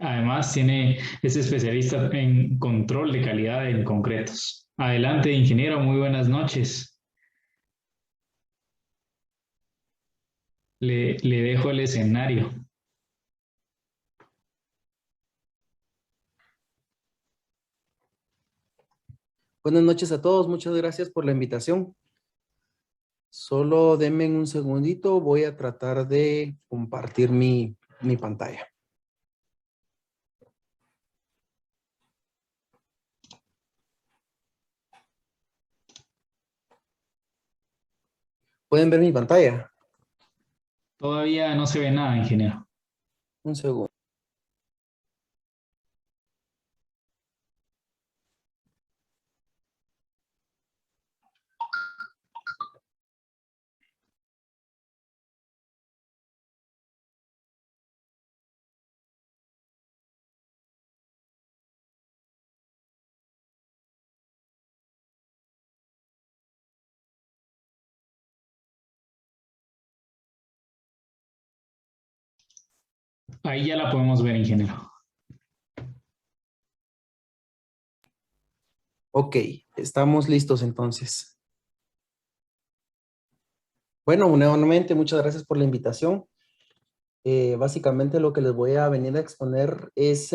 Además, es especialista en control de calidad en concretos. Adelante, ingeniero, muy buenas noches. Le dejo el escenario. Buenas noches a todos, muchas gracias por la invitación. Solo denme un segundito, voy a tratar de compartir mi pantalla. ¿Pueden ver mi pantalla? Todavía no se ve nada, ingeniero. Un segundo. Ahí ya la podemos ver, ingeniero. Ok, estamos listos entonces. Bueno, nuevamente muchas gracias por la invitación. Básicamente lo que les voy a venir a exponer es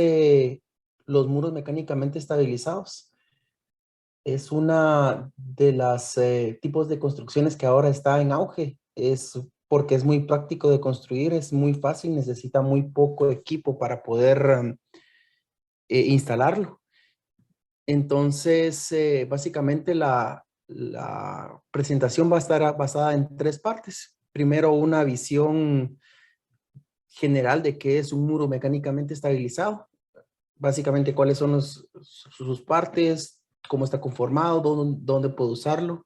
los muros mecánicamente estabilizados. Es una de las tipos de construcciones que ahora está en auge. Es porque es muy práctico de construir, es muy fácil, necesita muy poco equipo para poder instalarlo. Entonces, básicamente la presentación va a estar basada en tres partes. Primero, una visión general de qué es un muro mecánicamente estabilizado. Básicamente, cuáles son sus partes, cómo está conformado, dónde puedo usarlo.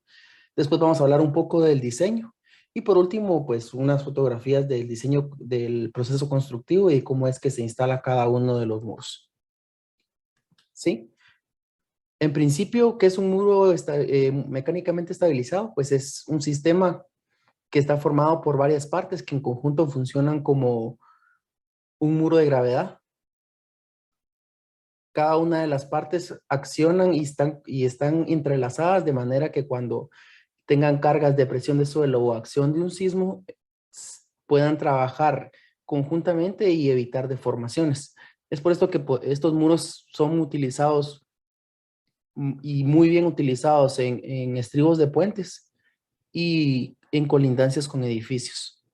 Después vamos a hablar un poco del diseño. Y por último, pues unas fotografías del diseño del proceso constructivo y cómo es que se instala cada uno de los muros. ¿Sí? En principio, ¿qué es un muro mecánicamente estabilizado? Pues es un sistema que está formado por varias partes que en conjunto funcionan como un muro de gravedad. Cada una de las partes accionan y están entrelazadas de manera que cuando tengan cargas de presión de suelo o acción de un sismo, puedan trabajar conjuntamente y evitar deformaciones. Es por esto que estos muros son utilizados y muy bien utilizados en estribos de puentes y en colindancias con edificios.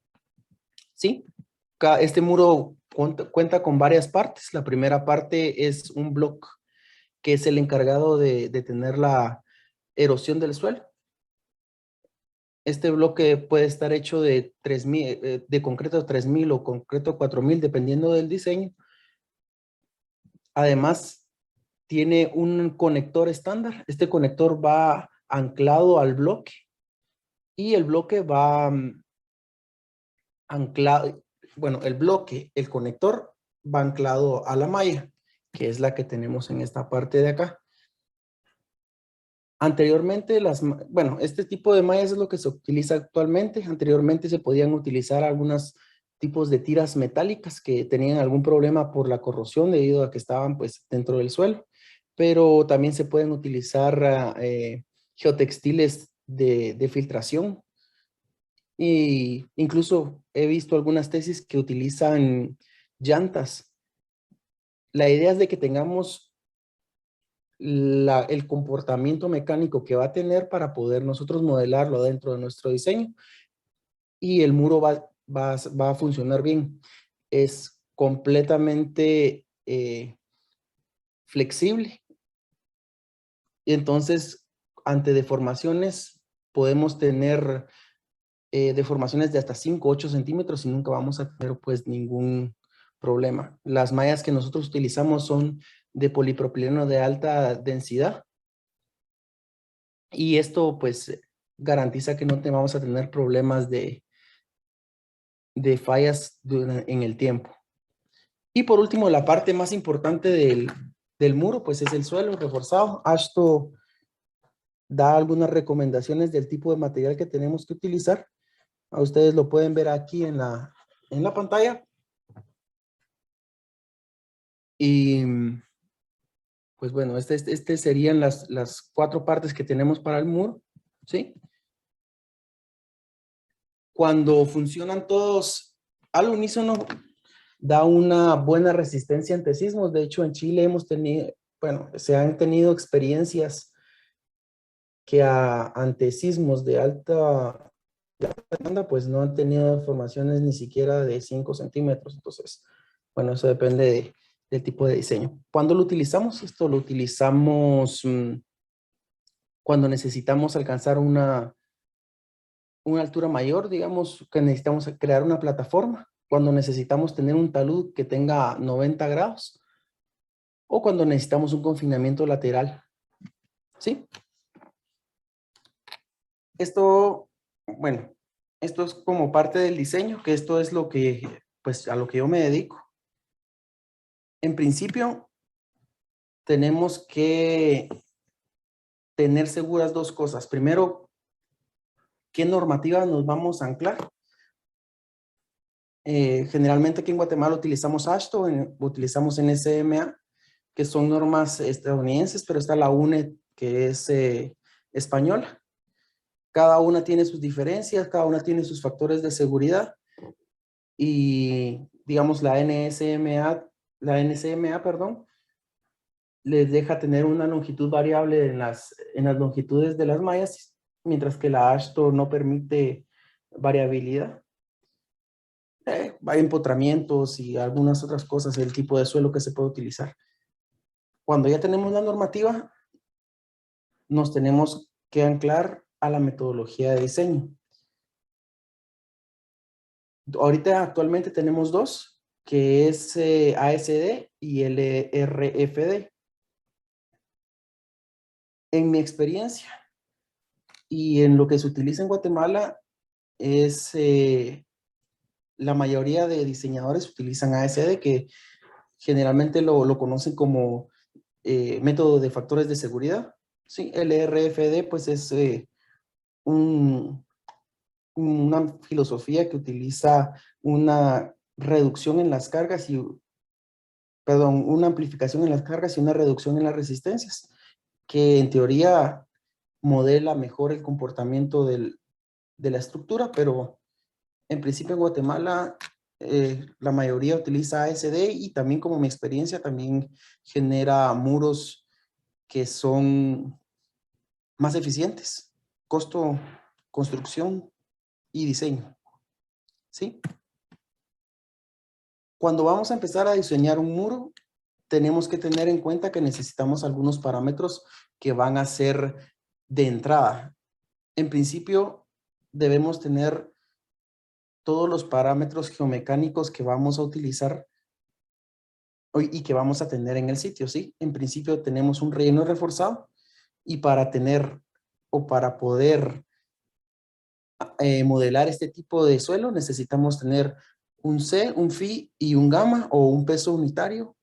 ¿Sí? Este muro cuenta con varias partes. La primera parte es un bloque que es el encargado de detener la erosión del suelo. Este bloque puede estar hecho de 3000, de concreto 3000 o concreto 4000, dependiendo del diseño. Además, tiene un conector estándar. Este conector va anclado al bloque y el bloque va anclado, bueno, el bloque, el conector va anclado a la malla, que es la que tenemos en esta parte de acá. Anteriormente, bueno, este tipo de mallas es lo que se utiliza actualmente. Anteriormente se podían utilizar algunos tipos de tiras metálicas que tenían algún problema por la corrosión debido a que estaban pues dentro del suelo, pero también se pueden utilizar geotextiles de filtración y incluso he visto algunas tesis que utilizan llantas. La idea es de que tengamos el comportamiento mecánico que va a tener para poder nosotros modelarlo dentro de nuestro diseño y el muro va a funcionar bien. Es completamente flexible y entonces ante deformaciones podemos tener deformaciones de hasta 5 8 centímetros y nunca vamos a tener pues ningún problema. Las mallas que nosotros utilizamos son de polipropileno de alta densidad y esto pues garantiza que no te vamos a tener problemas de fallas en el tiempo. Y por último, la parte más importante del muro pues es el suelo reforzado. Ashto da algunas recomendaciones del tipo de material que tenemos que utilizar. A ustedes lo pueden ver aquí en la pantalla. Y pues bueno, este serían las 4 partes que tenemos para el muro, ¿sí? Cuando funcionan todos al unísono, da una buena resistencia ante sismos. De hecho, en Chile hemos tenido, bueno, se han tenido experiencias que ante sismos de alta demanda, pues no han tenido formaciones ni siquiera de 5 centímetros. Entonces, bueno, eso depende del tipo de diseño. ¿Cuándo lo utilizamos? Esto lo utilizamos cuando necesitamos alcanzar una altura mayor, digamos que necesitamos crear una plataforma, cuando necesitamos tener un talud que tenga 90 grados o cuando necesitamos un confinamiento lateral. ¿Sí? Esto, bueno, esto es como parte del diseño, que esto es lo que, pues a lo que yo me dedico. En principio, tenemos que tener seguras 2 cosas. Primero, ¿qué normativa nos vamos a anclar? Generalmente aquí en Guatemala utilizamos AASHTO, utilizamos NSMA, que son normas estadounidenses, pero está la UNE, que es española. Cada una tiene sus diferencias, cada una tiene sus factores de seguridad. Y digamos la NSMA, perdón, les deja tener una longitud variable en las longitudes de las mallas, mientras que la AASHTO no permite variabilidad. Hay empotramientos y algunas otras cosas, el tipo de suelo que se puede utilizar. Cuando ya tenemos la normativa, nos tenemos que anclar a la metodología de diseño. Ahorita actualmente tenemos 2, que es ASD y LRFD. En mi experiencia y en lo que se utiliza en Guatemala es la mayoría de diseñadores utilizan ASD, que generalmente lo conocen como método de factores de seguridad. Sí, LRFD pues es una filosofía que utiliza una reducción en las cargas una amplificación en las cargas y una reducción en las resistencias, que en teoría modela mejor el comportamiento de la estructura, pero en principio en Guatemala la mayoría utiliza ASD y también, como mi experiencia, también genera muros que son más eficientes, costo, construcción y diseño. ¿Sí? Cuando vamos a empezar a diseñar un muro, tenemos que tener en cuenta que necesitamos algunos parámetros que van a ser de entrada. En principio, debemos tener todos los parámetros geomecánicos que vamos a utilizar y que vamos a tener en el sitio, ¿sí? En principio tenemos un relleno reforzado y para tener o para poder modelar este tipo de suelo necesitamos tener un C, un phi y un gamma, o un peso unitario,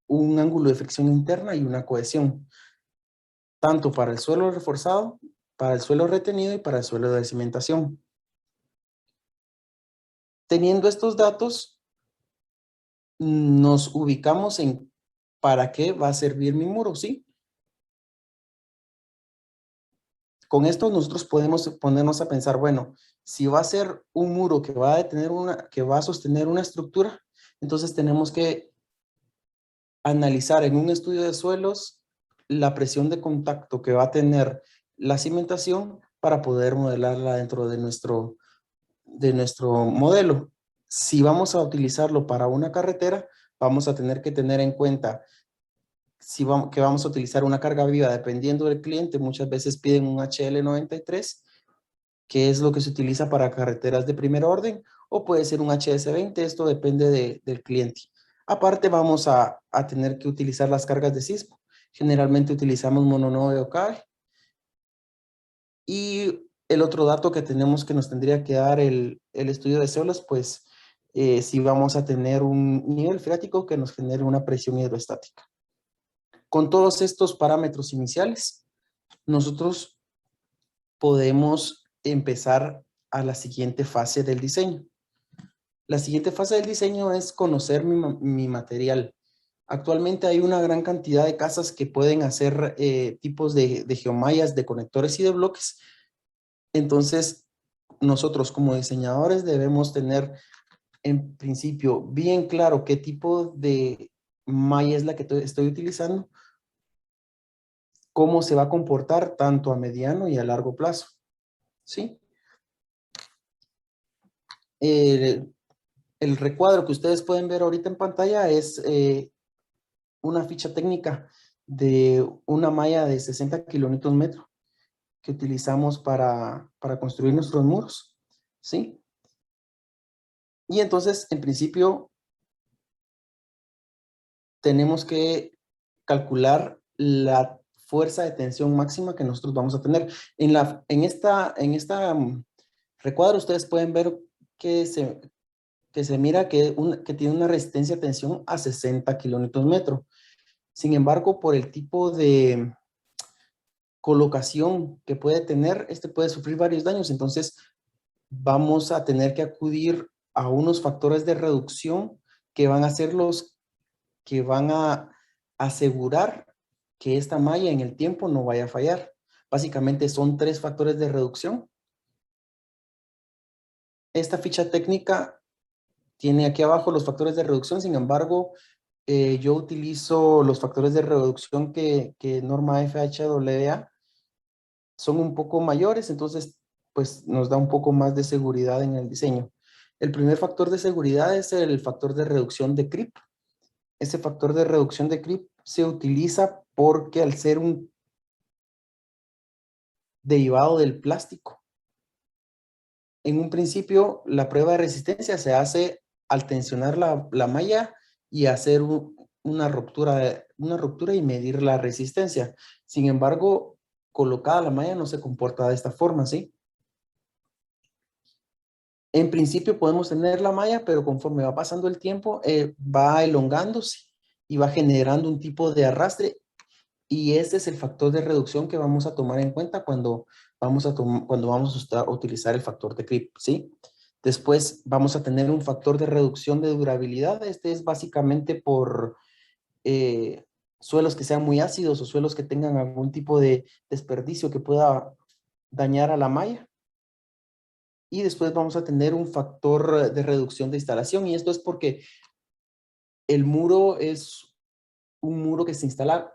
un ángulo de fricción interna y una cohesión, tanto para el suelo reforzado, para el suelo retenido y para el suelo de cimentación. Teniendo estos datos, nos ubicamos en para qué va a servir mi muro, ¿sí? Con esto nosotros podemos ponernos a pensar, bueno, si va a ser un muro que va a sostener una estructura, entonces tenemos que analizar en un estudio de suelos la presión de contacto que va a tener la cimentación para poder modelarla dentro de nuestro modelo. Si vamos a utilizarlo para una carretera, vamos a tener que tener en cuenta que vamos a utilizar una carga viva dependiendo del cliente. Muchas veces piden un HL93, que es lo que se utiliza para carreteras de primer orden, o puede ser un HS20, esto depende del cliente. Aparte vamos a tener que utilizar las cargas de sismo. Generalmente utilizamos mononodo o CAE. Y el otro dato que tenemos que nos tendría que dar el estudio de células, pues si vamos a tener un nivel freático que nos genere una presión hidroestática. Con todos estos parámetros iniciales, nosotros podemos empezar a la siguiente fase del diseño. La siguiente fase del diseño es conocer mi material. Actualmente hay una gran cantidad de casas que pueden hacer tipos de geomallas, de conectores y de bloques. Entonces, nosotros como diseñadores debemos tener en principio bien claro qué tipo de malla es la que estoy utilizando, cómo se va a comportar tanto a mediano y a largo plazo, ¿sí? El recuadro que ustedes pueden ver ahorita en pantalla es una ficha técnica de una malla de 60 kilonewton metro que utilizamos para construir nuestros muros, ¿sí? Y entonces, en principio, tenemos que calcular la fuerza de tensión máxima que nosotros vamos a tener. En esta recuadro, ustedes pueden ver que se mira que tiene una resistencia a tensión a 60 kilonewton metro. Sin embargo, por el tipo de colocación que puede tener, este puede sufrir varios daños. Entonces, vamos a tener que acudir a unos factores de reducción que van a ser los que van a asegurar que esta malla en el tiempo no vaya a fallar. Básicamente son 3 factores de reducción. Esta ficha técnica tiene aquí abajo los factores de reducción. Sin embargo, yo utilizo los factores de reducción que norma FHWA. Son un poco mayores, entonces pues nos da un poco más de seguridad en el diseño. El primer factor de seguridad es el factor de reducción de creep. Ese factor de reducción de creep se utiliza porque al ser un derivado del plástico, en un principio la prueba de resistencia se hace al tensionar la malla y hacer una ruptura y medir la resistencia. Sin embargo, colocada la malla no se comporta de esta forma, ¿sí? En principio podemos tener la malla, pero conforme va pasando el tiempo, va elongándose y va generando un tipo de arrastre. Y este es el factor de reducción que vamos a tomar en cuenta cuando vamos a utilizar el factor de creep, ¿sí? Después vamos a tener un factor de reducción de durabilidad. Este es básicamente por suelos que sean muy ácidos o suelos que tengan algún tipo de desperdicio que pueda dañar a la malla. Y después vamos a tener un factor de reducción de instalación. Y esto es porque el muro es un muro que se instala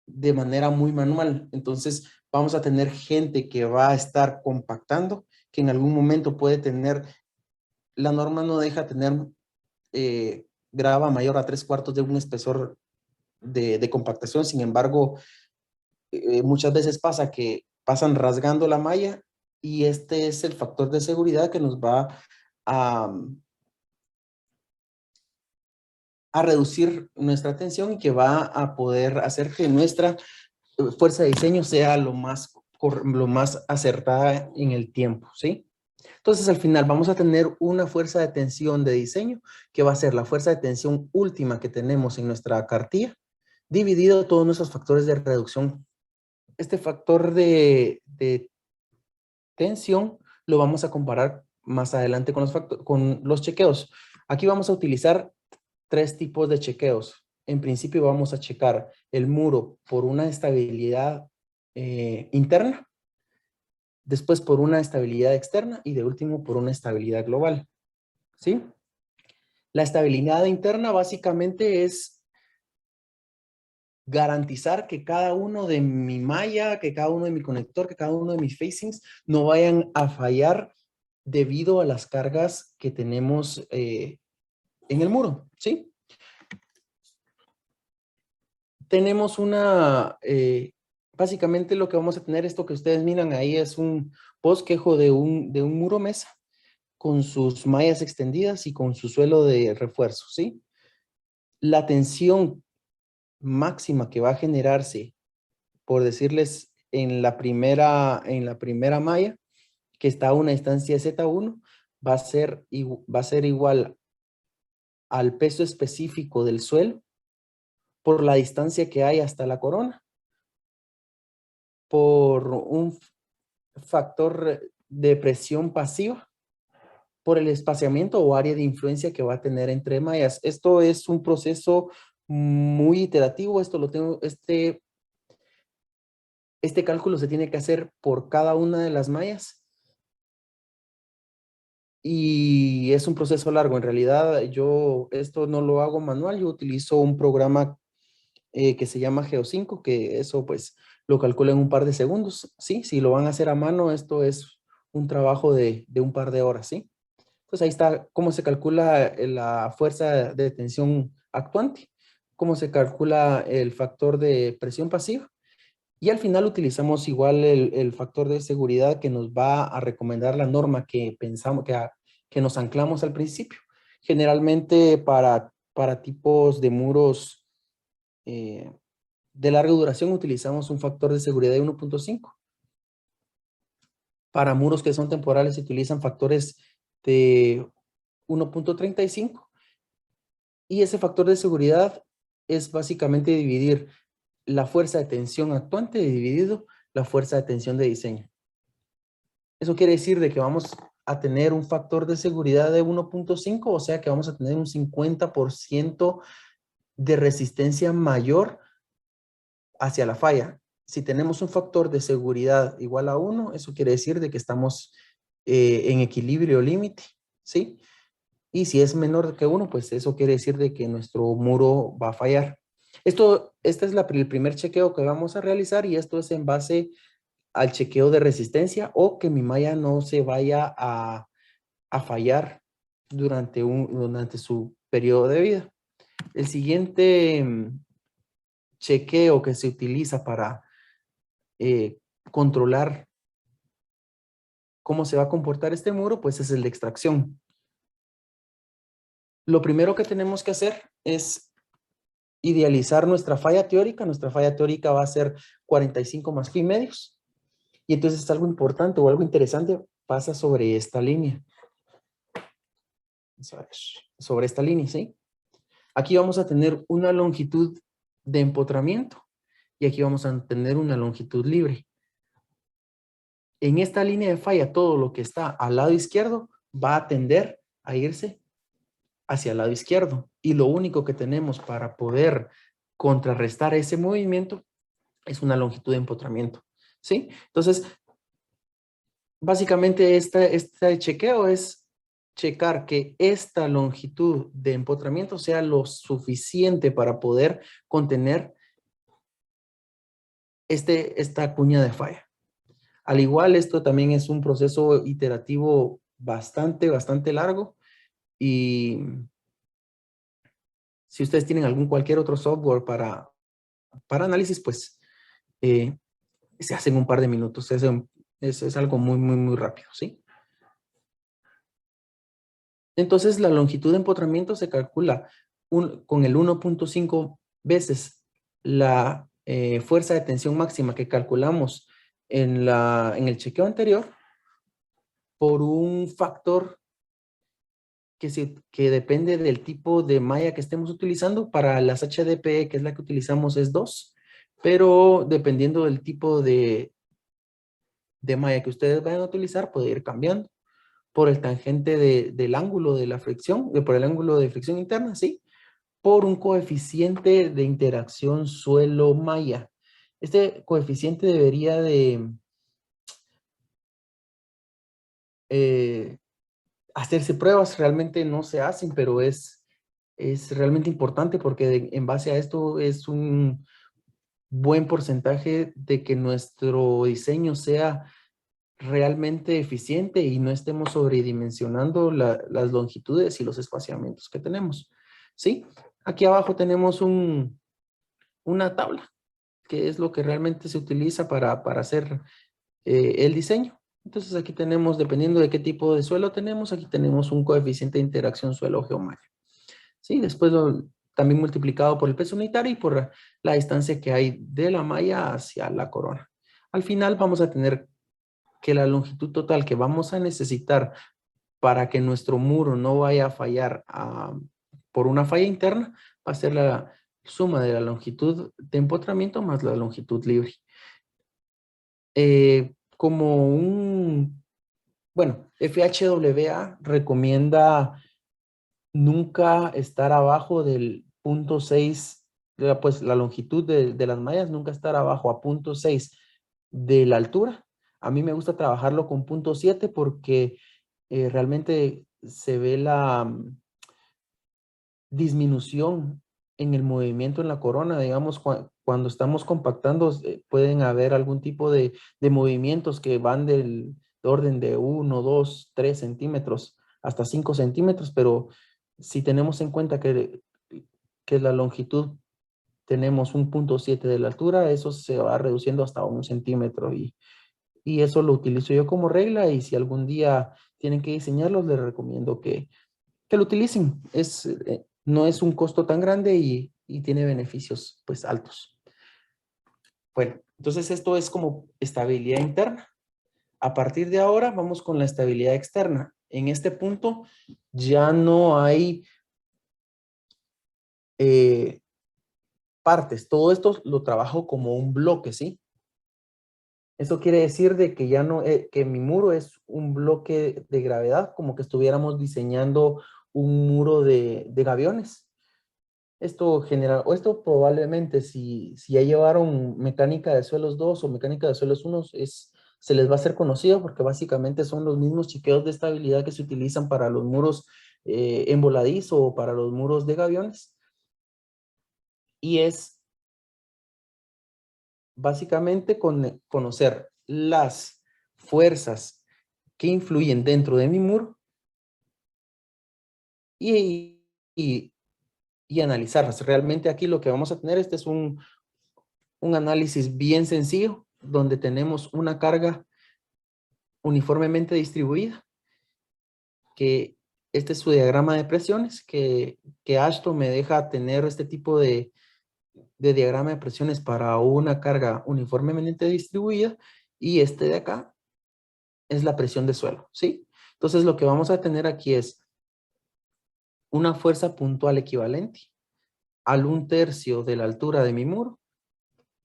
de manera muy manual. Entonces vamos a tener gente que va a estar compactando, que en algún momento puede tener, la norma no deja tener grava mayor a 3/4 de un espesor de compactación. Sin embargo, muchas veces pasa que pasan rasgando la malla y este es el factor de seguridad que nos va a, a reducir nuestra tensión y que va a poder hacer que nuestra fuerza de diseño sea lo más acertada en el tiempo, ¿sí? Entonces, al final vamos a tener una fuerza de tensión de diseño que va a ser la fuerza de tensión última que tenemos en nuestra cartilla, dividido todos nuestros factores de reducción. Este factor de tensión lo vamos a comparar más adelante con los chequeos. Aquí vamos a utilizar 3 tipos de chequeos. En principio vamos a checar el muro por una estabilidad interna, después por una estabilidad externa y de último por una estabilidad global, ¿sí? La estabilidad interna básicamente es garantizar que cada uno de mi malla, que cada uno de mi conector, que cada uno de mis facings no vayan a fallar debido a las cargas que tenemos en el muro, ¿sí? Tenemos básicamente lo que vamos a tener, esto que ustedes miran ahí es un bosquejo de un muro mesa con sus mallas extendidas y con su suelo de refuerzo, ¿sí? La tensión máxima que va a generarse, por decirles, en la primera malla, que está a una distancia Z1, va a ser igual al peso específico del suelo por la distancia que hay hasta la corona, por un factor de presión pasiva, por el espaciamiento o área de influencia que va a tener entre mallas. Esto es un proceso muy iterativo. Este cálculo se tiene que hacer por cada una de las mallas y es un proceso largo. En realidad, yo esto no lo hago manual, yo utilizo un programa que se llama Geo5, que eso pues lo calcula en un par de segundos, ¿sí? Si lo van a hacer a mano, esto es un trabajo de un par de horas, ¿sí? Entonces ahí está cómo se calcula la fuerza de tensión actuante, cómo se calcula el factor de presión pasiva y al final utilizamos igual el factor de seguridad que nos va a recomendar la norma que pensamos, que nos anclamos al principio. Generalmente para tipos de muros de larga duración utilizamos un factor de seguridad de 1.5. Para muros que son temporales se utilizan factores de 1.35 y ese factor de seguridad es básicamente dividir la fuerza de tensión actuante dividido la fuerza de tensión de diseño. Eso quiere decir de que vamos a tener un factor de seguridad de 1.5, o sea que vamos a tener un 50% de resistencia mayor hacia la falla. Si tenemos un factor de seguridad igual a 1, eso quiere decir de que estamos en equilibrio límite, ¿sí? Y si es menor que 1, pues eso quiere decir de que nuestro muro va a fallar. Este es el primer chequeo que vamos a realizar y esto es en base al chequeo de resistencia o que mi malla no se vaya a fallar durante su periodo de vida. El siguiente chequeo que se utiliza para controlar cómo se va a comportar este muro, pues es el de extracción. Lo primero que tenemos que hacer es idealizar nuestra falla teórica. Nuestra falla teórica va a ser 45 más pi medios. Y entonces algo importante o algo interesante pasa sobre esta línea. Sobre esta línea, ¿sí? Aquí vamos a tener una longitud de empotramiento y aquí vamos a tener una longitud libre. En esta línea de falla, todo lo que está al lado izquierdo va a tender a irse hacia el lado izquierdo. Y lo único que tenemos para poder contrarrestar ese movimiento es una longitud de empotramiento, ¿sí? Entonces, básicamente este chequeo es checar que esta longitud de empotramiento sea lo suficiente para poder contener esta cuña de falla. Al igual, esto también es un proceso iterativo bastante largo y si ustedes tienen cualquier otro software para análisis, pues se hacen un par de minutos. Es algo muy rápido, ¿sí? Entonces, la longitud de empotramiento se calcula con el 1.5 veces la fuerza de tensión máxima que calculamos en el chequeo anterior por un factor que depende del tipo de malla que estemos utilizando. Para las HDPE, que es la que utilizamos, es 2, pero dependiendo del tipo de malla que ustedes vayan a utilizar, puede ir cambiando por el tangente del ángulo de la fricción, por el ángulo de fricción interna, ¿sí? Por un coeficiente de interacción suelo-malla. Este coeficiente debería de hacerse pruebas, realmente no se hacen, pero es realmente importante porque en base a esto es un buen porcentaje de que nuestro diseño sea realmente eficiente y no estemos sobredimensionando las longitudes y los espaciamientos que tenemos, ¿sí? Aquí abajo tenemos una tabla, que es lo que realmente se utiliza para hacer el diseño. Entonces aquí tenemos, dependiendo de qué tipo de suelo tenemos, aquí tenemos un coeficiente de interacción suelo-geomalla. ¿Sí? Después también multiplicado por el peso unitario y por la distancia que hay de la malla hacia la corona. Al final vamos a tener que la longitud total que vamos a necesitar para que nuestro muro no vaya a fallar por una falla interna va a ser la suma de la longitud de empotramiento más la longitud libre. Bueno, FHWA recomienda nunca estar abajo del 0.6 pues la longitud de las mallas nunca estar abajo a 0.6 de la altura. A mí me gusta trabajarlo con 0.7 porque realmente se ve la disminución en el movimiento en la corona. Digamos, cuando estamos compactando, pueden haber algún tipo de movimientos que van del orden de 1, 2, 3 centímetros hasta 5 centímetros, pero si tenemos en cuenta que la longitud tenemos un 0.7 de la altura, eso se va reduciendo hasta 1 centímetro y eso lo utilizo yo como regla y si algún día tienen que diseñarlos, les recomiendo que lo utilicen. No es un costo tan grande y tiene beneficios pues altos. Bueno, entonces esto es como estabilidad interna. A partir de ahora vamos con la estabilidad externa. En este punto ya no hay partes. Todo esto lo trabajo como un bloque, ¿sí? Eso quiere decir de que ya no, que mi muro es un bloque de gravedad, como que estuviéramos diseñando un muro de gaviones. Esto genera, o esto probablemente si ya llevaron mecánica de suelos 2 o mecánica de suelos 1, se les va a hacer conocido porque básicamente son los mismos chequeos de estabilidad que se utilizan para los muros en voladizo o para los muros de gaviones. Y es básicamente conocer las fuerzas que influyen dentro de mi muro y, y, y analizarlas. Realmente aquí lo que vamos a tener, este es un análisis bien sencillo, donde tenemos una carga uniformemente distribuida, que este es su diagrama de presiones, que Ashton me deja tener este tipo de diagrama de presiones para una carga uniformemente distribuida, y este de acá es la presión de suelo, ¿sí? Entonces lo que vamos a tener aquí es una fuerza puntual equivalente al 1/3 de la altura de mi muro.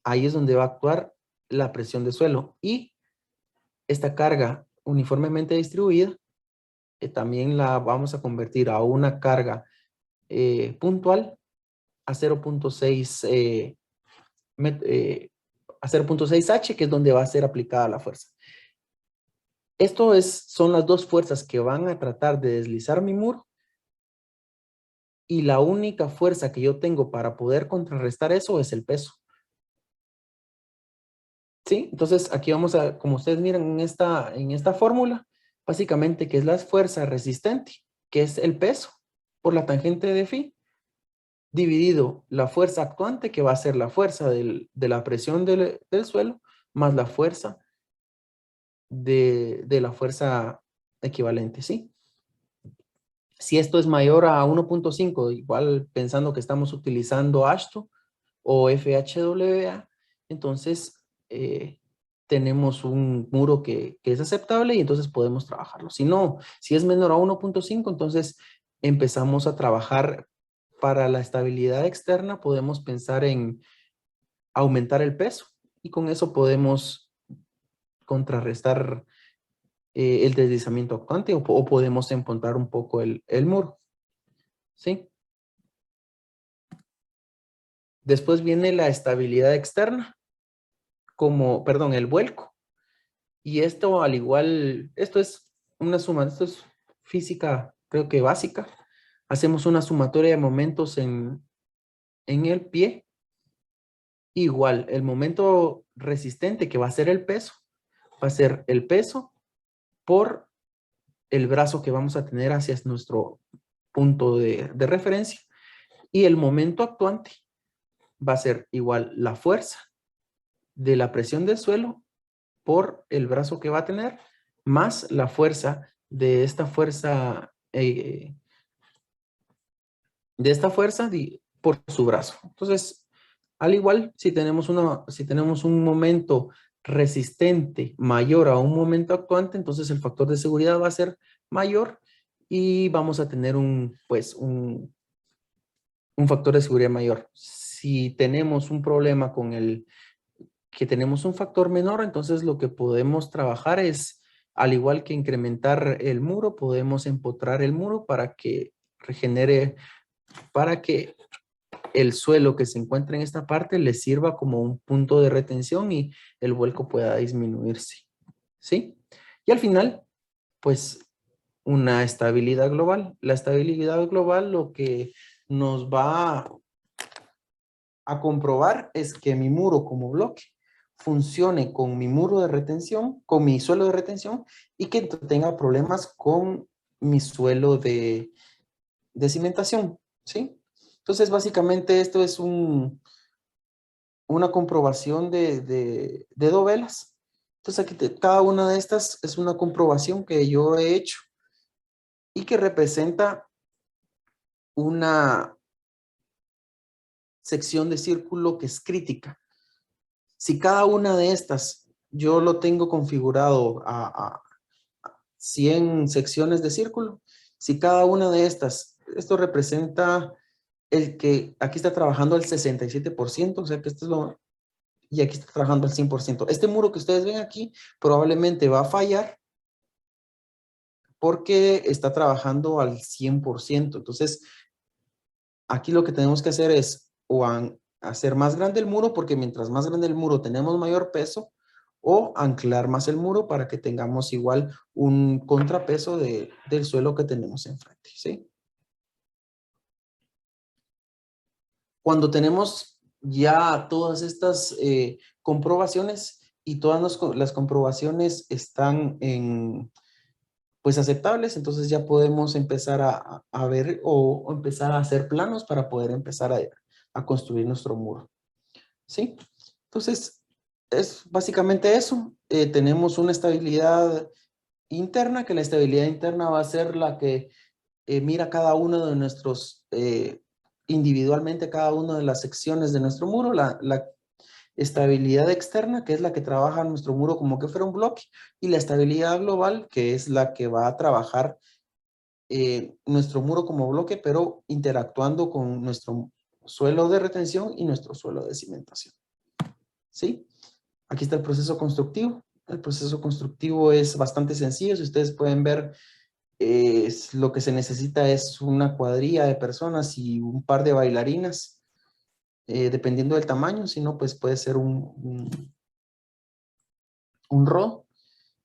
Ahí es donde va a actuar la presión de suelo. Y esta carga uniformemente distribuida también la vamos a convertir a una carga puntual a 0.6 a 0.6 H, que es donde va a ser aplicada la fuerza. Son las dos fuerzas que van a tratar de deslizar mi muro, y la única fuerza que yo tengo para poder contrarrestar eso es el peso. ¿Sí? Entonces aquí vamos a, como ustedes miran en esta fórmula, básicamente que es la fuerza resistente, que es el peso por la tangente de phi, dividido la fuerza actuante, que va a ser la fuerza de la presión del suelo, más la fuerza de la fuerza equivalente, ¿sí? Si esto es mayor a 1.5, igual pensando que estamos utilizando ASHTO o FHWA, entonces tenemos un muro que es aceptable y entonces podemos trabajarlo. Si no, si es menor a 1.5, entonces empezamos a trabajar para la estabilidad externa, podemos pensar en aumentar el peso y con eso podemos contrarrestar el deslizamiento actuante o podemos empontar un poco el muro. ¿Sí? Después viene la estabilidad externa, perdón, el vuelco. Y esto al igual, esto es una suma, esto es física, creo que básica. Hacemos una sumatoria de momentos en el pie. Igual, el momento resistente, que va a ser el peso, va a ser el peso por el brazo que vamos a tener hacia nuestro punto de referencia. Y el momento actuante va a ser igual la fuerza de la presión del suelo por el brazo que va a tener, más la fuerza de esta fuerza, por su brazo. Entonces, al igual, si tenemos un momento resistente mayor a un momento actuante, entonces el factor de seguridad va a ser mayor y vamos a tener un factor de seguridad mayor. Si tenemos un problema con que tenemos un factor menor, entonces lo que podemos trabajar es, al igual que incrementar el muro, podemos empotrar el muro para que regenere, para que el suelo que se encuentra en esta parte le sirva como un punto de retención y el vuelco pueda disminuirse, ¿sí? Y al final, pues, una estabilidad global. La estabilidad global lo que nos va a comprobar es que mi muro como bloque funcione con mi muro de retención, con mi suelo de retención y que tenga problemas con mi suelo de cimentación, ¿sí? Entonces, básicamente esto es una comprobación de dovelas. Entonces, aquí cada una de estas es una comprobación que yo he hecho y que representa una sección de círculo que es crítica. Si cada una de estas yo lo tengo configurado a 100 secciones de círculo, si cada una de estas, esto representa el que aquí está trabajando el 67%, o sea que esto es lo, y aquí está trabajando el 100%. Este muro que ustedes ven aquí probablemente va a fallar porque está trabajando al 100%. Entonces, aquí lo que tenemos que hacer es hacer más grande el muro, porque mientras más grande el muro tenemos mayor peso, o anclar más el muro para que tengamos igual un contrapeso del suelo que tenemos enfrente, ¿sí? Cuando tenemos ya todas estas comprobaciones y todas las comprobaciones están pues aceptables, entonces ya podemos empezar a ver o empezar a hacer planos para poder empezar a construir nuestro muro, ¿sí? Entonces, es básicamente eso. Tenemos una estabilidad interna, que la estabilidad interna va a ser la que mira cada uno de nuestros, individualmente cada una de las secciones de nuestro muro, la estabilidad externa, que es la que trabaja nuestro muro como que fuera un bloque, y la estabilidad global, que es la que va a trabajar nuestro muro como bloque, pero interactuando con nuestro suelo de retención y nuestro suelo de cimentación, ¿sí? Aquí está el proceso constructivo. El proceso constructivo es bastante sencillo. Si ustedes pueden ver, lo que se necesita es una cuadrilla de personas y un par de bailarinas, dependiendo del tamaño. Si no, pues puede ser un rod.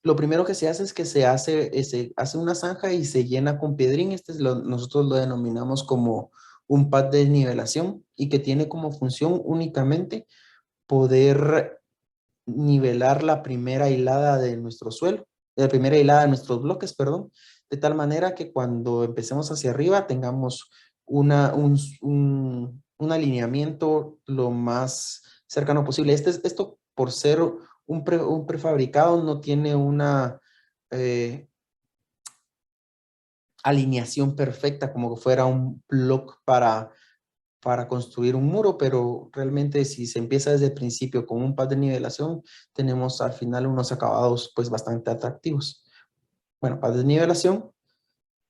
Lo primero que se hace es que se hace una zanja y se llena con piedrín. Nosotros lo denominamos como un pad de nivelación y que tiene como función únicamente poder nivelar la primera hilada de nuestro suelo, la primera hilada de nuestros bloques, perdón, de tal manera que cuando empecemos hacia arriba tengamos un alineamiento lo más cercano posible. Esto por ser un prefabricado no tiene una alineación perfecta como que fuera un bloque para construir un muro, pero realmente si se empieza desde el principio con un pad de nivelación, tenemos al final unos acabados pues bastante atractivos. Bueno, pad de nivelación.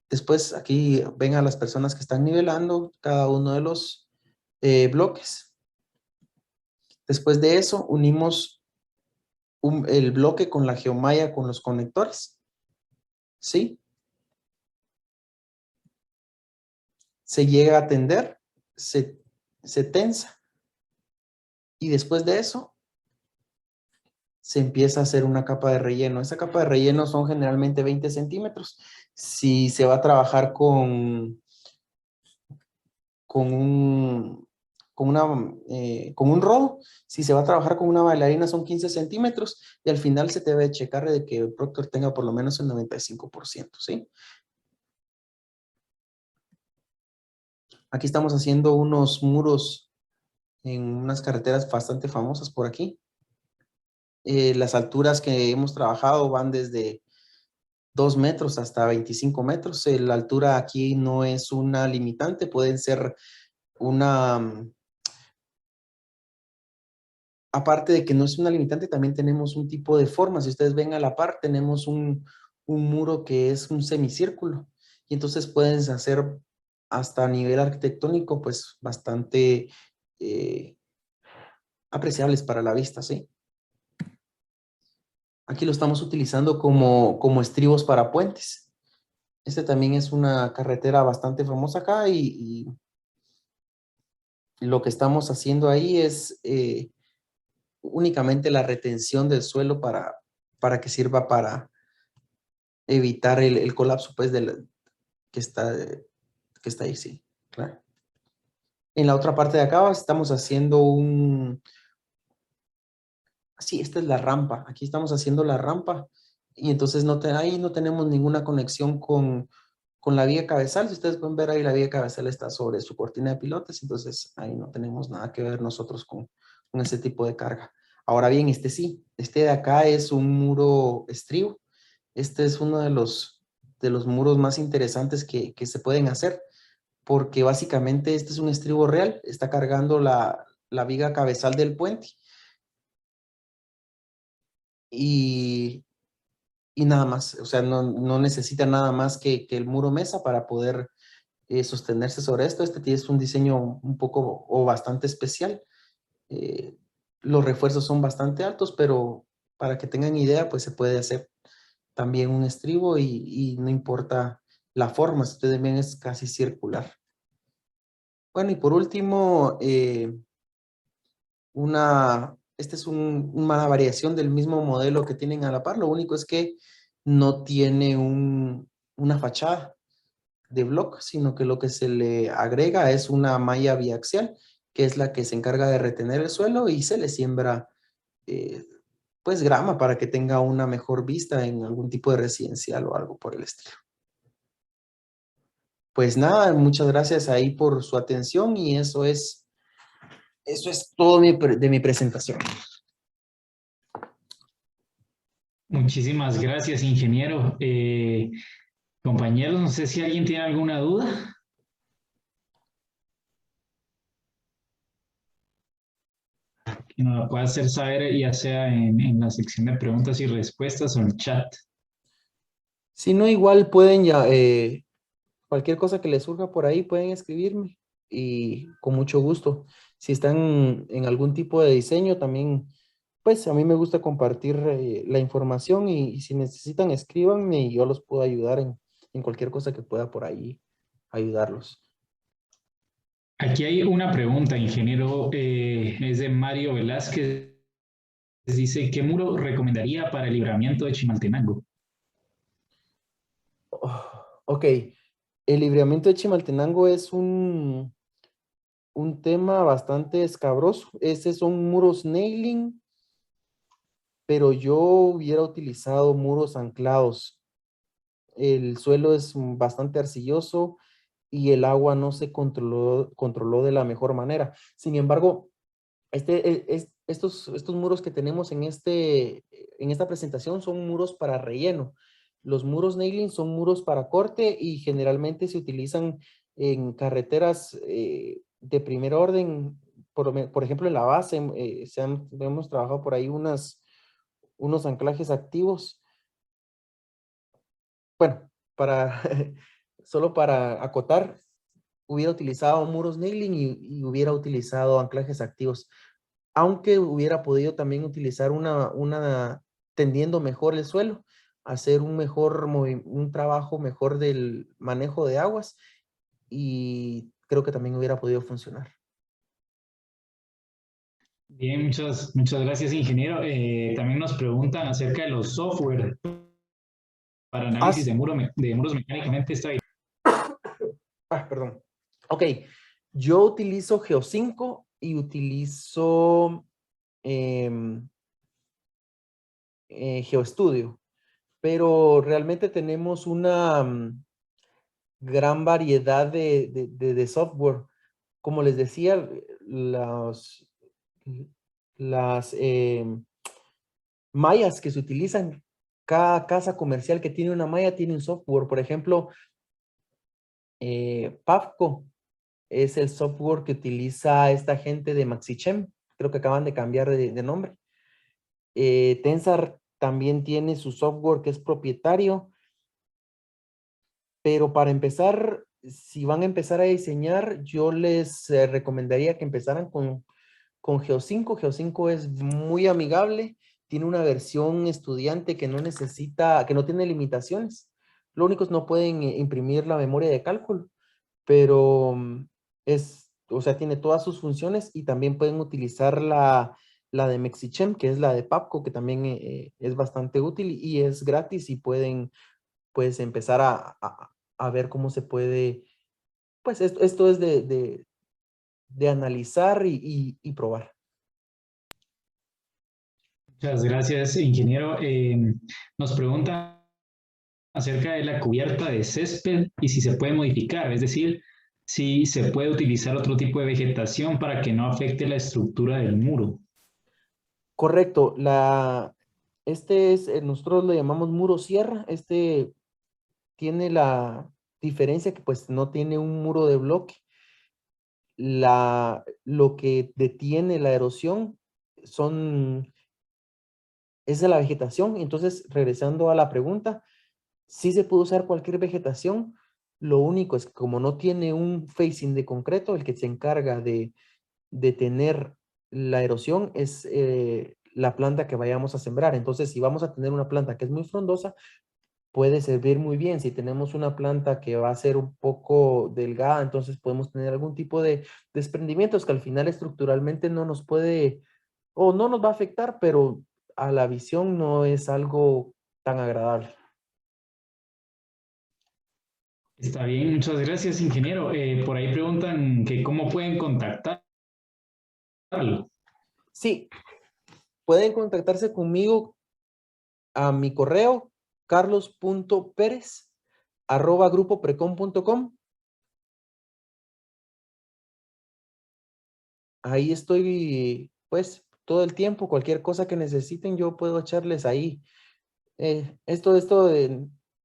Después aquí ven a las personas que están nivelando cada uno de los bloques. Después de eso unimos el bloque con la geomalla con los conectores. ¿Sí? Se llega a tender, se tensa. Y después de eso se empieza a hacer una capa de relleno. Esa capa de relleno son generalmente 20 centímetros. Si se va a trabajar con un, con un rodo, si se va a trabajar con una bailarina son 15 centímetros y al final se debe checar de que el Proctor tenga por lo menos el 95%, ¿sí? Aquí estamos haciendo unos muros en unas carreteras bastante famosas por aquí. Las alturas que hemos trabajado van desde 2 metros hasta 25 metros. La altura aquí no es una limitante, pueden ser una, aparte de que no es una limitante, también tenemos un tipo de forma. Si ustedes ven a la par, tenemos un muro que es un semicírculo. Y entonces pueden hacer hasta a nivel arquitectónico, pues bastante apreciables para la vista, ¿sí? Aquí lo estamos utilizando como estribos para puentes. Este también es una carretera bastante famosa acá y lo que estamos haciendo ahí es únicamente la retención del suelo para que sirva para evitar el colapso pues, que está ahí, sí, claro. En la otra parte de acá estamos haciendo sí, esta es la rampa. Aquí estamos haciendo la rampa y entonces ahí no tenemos ninguna conexión con la vía cabezal. Si ustedes pueden ver ahí, la vía cabezal está sobre su cortina de pilotes, entonces ahí no tenemos nada que ver nosotros con ese tipo de carga. Ahora bien, este sí, este de acá es un muro estribo. Este es uno de los muros más interesantes que se pueden hacer, porque básicamente este es un estribo real, está cargando la viga cabezal del puente y, y nada más, o sea, no necesita nada más que el muro mesa para poder sostenerse sobre esto. Este es un diseño un poco o bastante especial. Eh, los refuerzos son bastante altos, pero para que tengan idea, pues se puede hacer también un estribo y no importa la forma, si ustedes ven es casi circular. Bueno, y por último, esta es una variación del mismo modelo que tienen a la par, lo único es que no tiene una fachada de block, sino que lo que se le agrega es una malla biaxial, que es la que se encarga de retener el suelo y se le siembra eh, pues grama para que tenga una mejor vista en algún tipo de residencial o algo por el estilo. Pues nada, muchas gracias ahí por su atención y eso es todo de mi presentación. Muchísimas gracias, ingeniero. Compañeros, no sé si alguien tiene alguna duda. Que nos la pueda hacer saber, ya sea en la sección de preguntas y respuestas o en chat. Si no, igual pueden ya, cualquier cosa que les surja por ahí, pueden escribirme y con mucho gusto. Si están en algún tipo de diseño, también, pues a mí me gusta compartir la información y si necesitan, escríbanme y yo los puedo ayudar en cualquier cosa que pueda por ahí ayudarlos. Aquí hay una pregunta, ingeniero, es de Mario Velázquez. Dice, ¿qué muro recomendaría para el libramiento de Chimaltenango? Oh, ok, el libramiento de Chimaltenango es un tema bastante escabroso. Este son muros nailing, pero yo hubiera utilizado muros anclados. El suelo es bastante arcilloso y el agua no se controló de la mejor manera. Sin embargo, estos muros que tenemos en esta presentación son muros para relleno. Los muros nailing son muros para corte y generalmente se utilizan en carreteras de primer orden. Por ejemplo, en la base hemos trabajado por ahí unos anclajes activos. Bueno, solo para acotar, hubiera utilizado muros nailing y hubiera utilizado anclajes activos, aunque hubiera podido también utilizar una tendiendo mejor el suelo, hacer un trabajo mejor del manejo de aguas y creo que también hubiera podido funcionar. Bien, muchas gracias, ingeniero. También nos preguntan acerca de los software para Ah, análisis de muros mecánicamente estables. perdón. Ok, yo utilizo Geo5 y utilizo em, GeoStudio, pero realmente tenemos una gran variedad de software. Como les decía, las mallas que se utilizan, cada casa comercial que tiene una malla tiene un software. Por ejemplo, Pavco es el software que utiliza esta gente de MaxiChem. Creo que acaban de cambiar de nombre. Tensar también tiene su software que es propietario. Pero para empezar, si van a empezar a diseñar, yo les recomendaría que empezaran con Geo5. Geo5 es muy amigable, tiene una versión estudiante que que no tiene limitaciones. Lo único es no pueden imprimir la memoria de cálculo, pero o sea, tiene todas sus funciones y también pueden utilizar la de Mexichem, que es la de Papco, que también es bastante útil y es gratis y pueden pues empezar a ver cómo se puede, pues esto es de analizar y probar. Muchas gracias, ingeniero. Nos pregunta acerca de la cubierta de césped y si se puede modificar, es decir, si se puede utilizar otro tipo de vegetación para que no afecte la estructura del muro. Correcto, este es, nosotros lo llamamos muro sierra, este tiene la diferencia que pues no tiene un muro de bloque. Lo que detiene la erosión es de la vegetación. Entonces, regresando a la pregunta, sí se puede usar cualquier vegetación. Lo único es que como no tiene un facing de concreto, el que se encarga de detener la erosión es la planta que vayamos a sembrar. Entonces, si vamos a tener una planta que es muy frondosa, puede servir muy bien. Si tenemos una planta que va a ser un poco delgada, entonces podemos tener algún tipo de desprendimientos que al final estructuralmente no nos puede o no nos va a afectar, pero a la visión no es algo tan agradable. Está bien, muchas gracias, ingeniero. Por ahí preguntan que cómo pueden contactarlo. Sí, pueden contactarse conmigo a mi correo carlos.perez@grupoprecon.com. Ahí estoy, pues, todo el tiempo. Cualquier cosa que necesiten, yo puedo echarles ahí.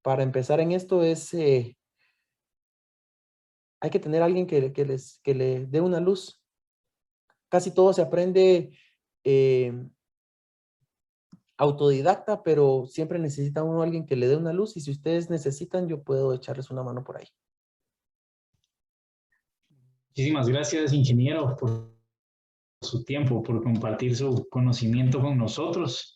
Para empezar en esto hay que tener alguien que le dé una luz. Casi todo se aprende eh, autodidacta, pero siempre necesita uno alguien que le dé una luz y si ustedes necesitan, yo puedo echarles una mano por ahí. Muchísimas gracias, ingeniero, por su tiempo, por compartir su conocimiento con nosotros.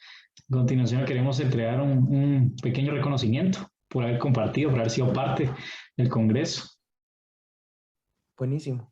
A continuación, queremos entregar un pequeño reconocimiento por haber compartido, por haber sido parte del Congreso. Buenísimo.